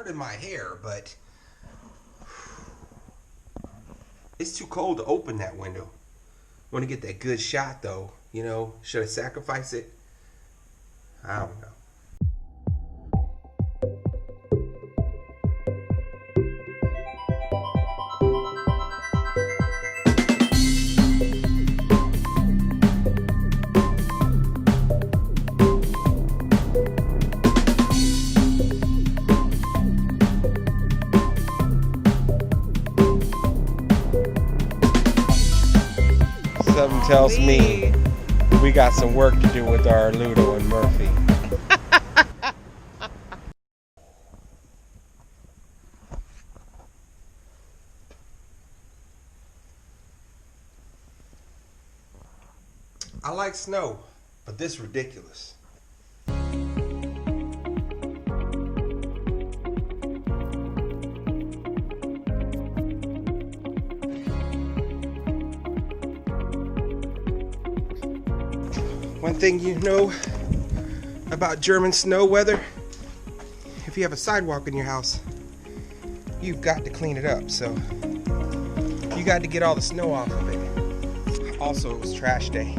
hurting my hair, but it's too cold to open that window. Want to get that good shot though, you know? Should I sacrifice it? I don't know. Something tells me we got some work to do with our Ludo and Murphy. I like snow, but this is ridiculous. One thing you know about German snow weather, if you have a sidewalk in your house, you've got to clean it up. So you got to get all the snow off of it. Also, it was trash day.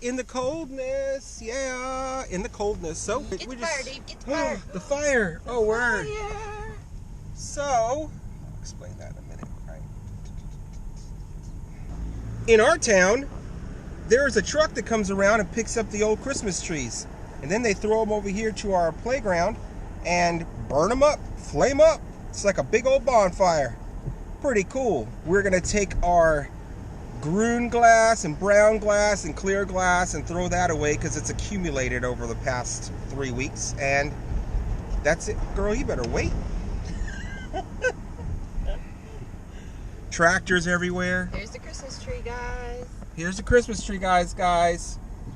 In the coldness, yeah, in the coldness. So get we the just fire, Dave. Get the fire. The fire. Oh, word. Fire. So, I'll explain that in a minute, right? In our town, there is a truck that comes around and picks up the old Christmas trees, and then they throw them over here to our playground and burn them up, flame up. It's like a big old bonfire. Pretty cool. We're gonna take our green glass and brown glass and clear glass and throw that away because it's accumulated over the past 3 weeks, and that's it. Girl, you better wait. Tractors everywhere. There's the Christmas tree, guys. Here's the Christmas tree, guys.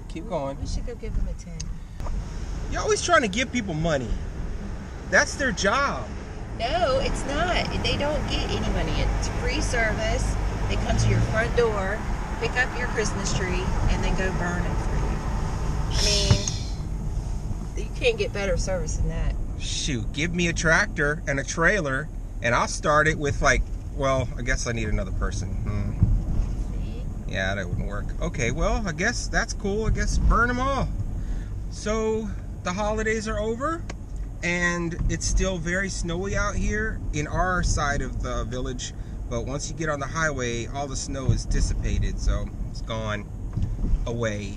Keep going. We should go give them a 10. You're always trying to give people money. That's their job. No, it's not. They don't get any money. It's free service. They come to your front door, pick up your Christmas tree, and then go burn it for you. I mean, you can't get better service than that. Shoot, give me a tractor and a trailer, and I'll start it with like, well, I guess I need another person. See? Yeah, that wouldn't work. Okay, well, I guess that's cool. I guess burn them all. So the holidays are over, and it's still very snowy out here in our side of the village. But once you get on the highway, all the snow is dissipated, so it's gone away.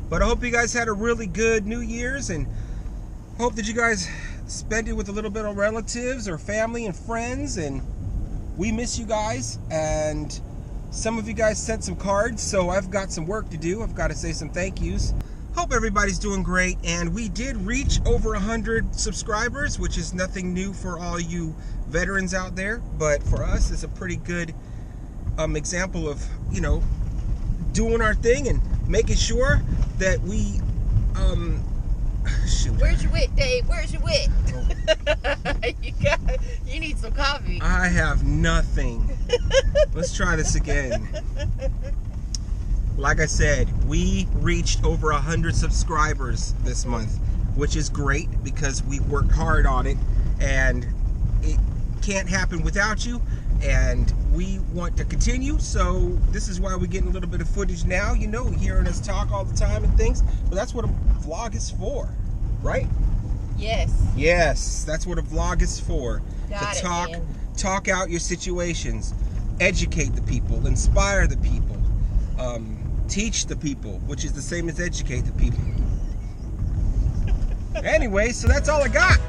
But I hope you guys had a really good New Year's, and hope that you guys spent it with a little bit of relatives or family and friends, and we miss you guys. And some of you guys sent some cards, so I've got some work to do. I've got to say some thank yous. Hope everybody's doing great, and we did reach over 100 subscribers, which is nothing new for all you veterans out there, but for us it's a pretty good example of, you know, doing our thing and making sure that we shoot. Where's your wit, Dave? Where's your wit? You need some coffee. I have nothing. Let's try this again. Like I said, we reached over 100 subscribers this month, which is great because we worked hard on it, and it can't happen without you, and we want to continue. So this is why we're getting a little bit of footage now, you know, hearing us talk all the time and things, but that's what a vlog is for, right? Yes, that's what a vlog is for. Got To talk out your situations, educate the people, inspire the people, teach the people, which is the same as educate the people. Anyway, so that's all I got.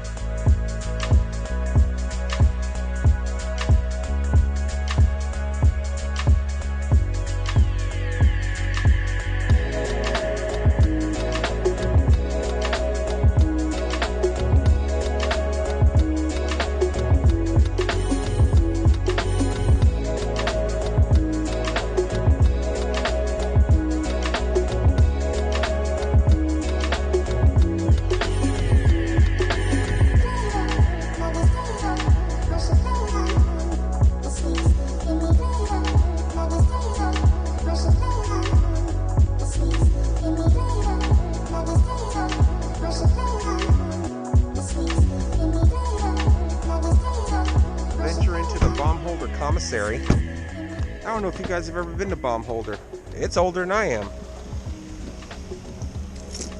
Commissary. I don't know if you guys have ever been to Bomb Holder. It's older than I am.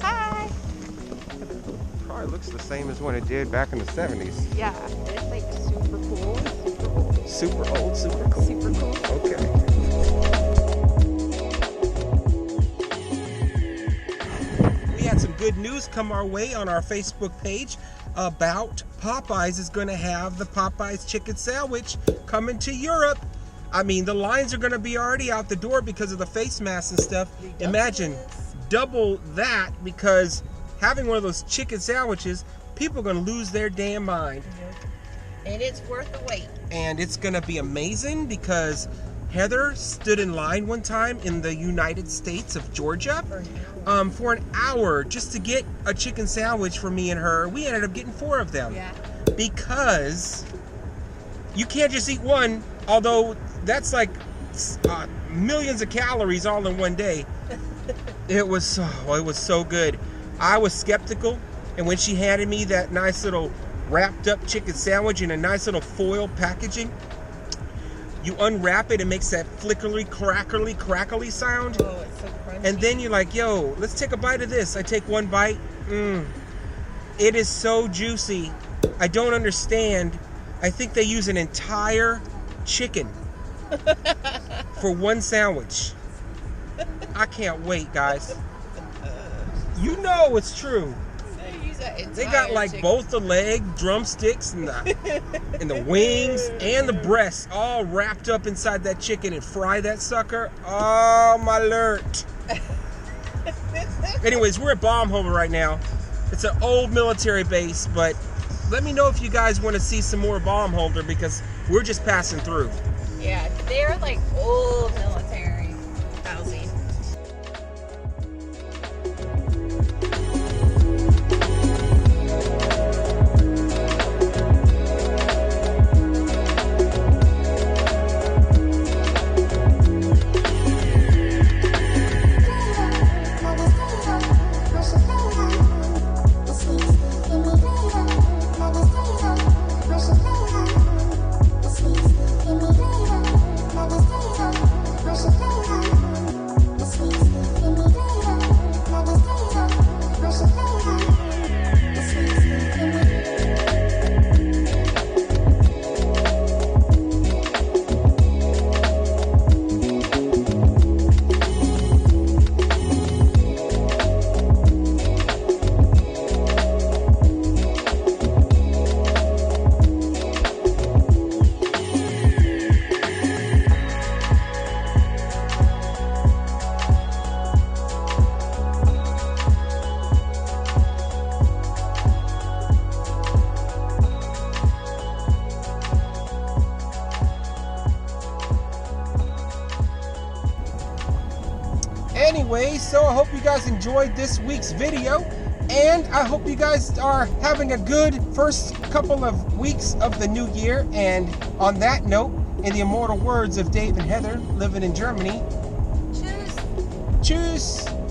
Hi. Probably looks the same as when it did back in the 70s. Yeah, it's like super cool, super old. Super old, super cool. Super cool. Okay. We had some good news come our way on our Facebook page about Popeyes is going to have the Popeyes Chicken Sandwich coming to Europe. I mean, the lines are going to be already out the door because of the face masks and stuff. Imagine double that, because having one of those chicken sandwiches, people are going to lose their damn mind. And it's worth the wait. And it's going to be amazing because Heather stood in line one time in the United States of Georgia for an hour just to get a chicken sandwich for me and her. We ended up getting 4 of them. Yeah. Because you can't just eat one, although that's like millions of calories all in one day. It was so good. I was skeptical, and when she handed me that nice little wrapped up chicken sandwich in a nice little foil packaging, you unwrap it, it makes that flickery, crackly sound. Oh, it's so crunchy. And then you're like, yo, let's take a bite of this. I take one bite. It is so juicy. I don't understand. I think they use an entire chicken for one sandwich. I can't wait, guys. You know it's true. They got like chicken. both the leg, drumsticks, and the wings, and the breasts all wrapped up inside that chicken and fry that sucker. Oh, my lord. Anyways, we're at Baumhofer right now. It's an old military base, but let me know if you guys want to see some more Baumhofer, because we're just passing through. Yeah, they're like old military housing. Anyway, so I hope you guys enjoyed this week's video, and I hope you guys are having a good first couple of weeks of the new year. And on that note, in the immortal words of Dave and Heather living in Germany, Tschüss. Tschüss.